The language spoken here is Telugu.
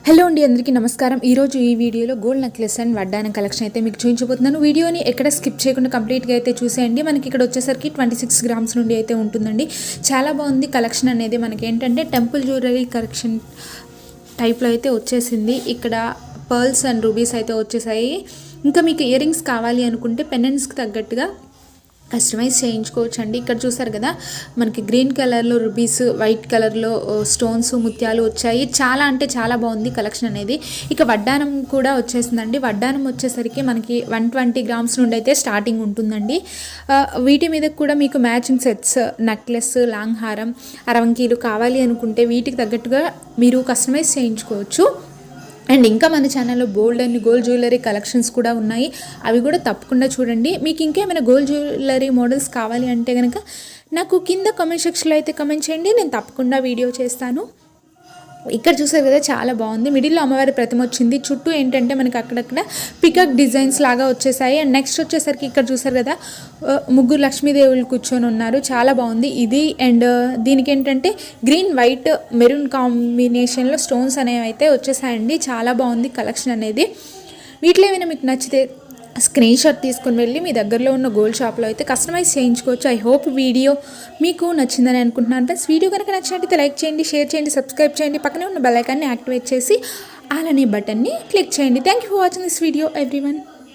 హలో అండి, అందరికీ నమస్కారం. ఈరోజు ఈ వీడియోలో గోల్డ్ నెక్లెస్ అండ్ వడ్డానం కలెక్షన్ అయితే మీకు చూపించబోతున్నాను. వీడియోని ఎక్కడ స్కిప్ చేయకుండా కంప్లీట్గా అయితే చూసేయండి. మనకి ఇక్కడ వచ్చేసరికి 26 గ్రామ్స్ నుండి అయితే ఉంటుందండి. చాలా బాగుంది కలెక్షన్ అనేది. మనకి ఏంటంటే టెంపుల్ జ్యువెలరీ కలెక్షన్ టైప్లో అయితే వచ్చేసింది. ఇక్కడ పర్ల్స్ అండ్ రూబీస్ అయితే వచ్చేసాయి. ఇంకా మీకు ఇయర్ రింగ్స్ కావాలి అనుకుంటే పెండెంట్స్కి తగ్గట్టుగా కస్టమైజ్ చేయించుకోవచ్చు అండి. ఇక్కడ చూసారు కదా, మనకి గ్రీన్ కలర్లో రూబీస్, వైట్ కలర్లో స్టోన్స్, ముత్యాలు వచ్చాయి. చాలా అంటే చాలా బాగుంది కలెక్షన్ అనేది. ఇక వడ్డానం కూడా వచ్చేసిందండి. వడ్డానం వచ్చేసరికి మనకి 120 గ్రామ్స్ నుండి అయితే స్టార్టింగ్ ఉంటుందండి. వీటి మీద కూడా మీకు మ్యాచింగ్ సెట్స్, నెక్లెస్, లాంగ్ హారం, అరవంకీలు కావాలి అనుకుంటే వీటికి తగ్గట్టుగా మీరు కస్టమైజ్ చేయించుకోవచ్చు. అండ్ ఇంకా మన ఛానల్లో బోల్డ్ అండ్ గోల్డ్ జ్యువెలరీ కలెక్షన్స్ కూడా ఉన్నాయి. అవి కూడా తప్పకుండా చూడండి. మీకు ఇంకేమైనా గోల్డ్ జ్యువెలరీ మోడల్స్ కావాలి అంటే కనుక నాకు కింద కామెంట్ సెక్షన్లో అయితే కామెంట్ చేయండి, నేను తప్పకుండా వీడియో చేస్తాను. ఇక్కడ చూసారు కదా, చాలా బాగుంది. మిడిల్లో అమ్మవారి ప్రతిమ వచ్చింది. చుట్టూ ఏంటంటే మనకి అక్కడక్కడ పికాక్ డిజైన్స్ లాగా వచ్చేసాయి. అండ్ నెక్స్ట్ వచ్చేసరికి ఇక్కడ చూసారు కదా, ముగ్గురు లక్ష్మీదేవులు కూర్చొని ఉన్నారు. చాలా బాగుంది ఇది. అండ్ దీనికి ఏంటంటే గ్రీన్, వైట్, మెరూన్ కాంబినేషన్లో స్టోన్స్ అనేవి అయితే వచ్చేసాయండి. చాలా బాగుంది కలెక్షన్ అనేది. వీటిలో ఏమైనా మీకు నచ్చితే స్క్రీన్ షాట్ తీసుకొని వెళ్ళి మీ దగ్గరలో ఉన్న గోల్డ్ షాప్లో అయితే కస్టమైజ్ చేయించుకోవచ్చు. ఐ హోప్ వీడియో మీకు నచ్చిందని అనుకుంటున్నాను ఫ్రెండ్స్. వీడియో కనుక నచ్చినట్లయితే లైక్ చేయండి, షేర్ చేయండి, సబ్స్క్రైబ్ చేయండి. పక్కనే ఉన్న బెల్ ఐకాన్ని యాక్టివేట్ చేసి ఆల్ అనే బటన్ని క్లిక్ చేయండి. Thank you for watching this video everyone.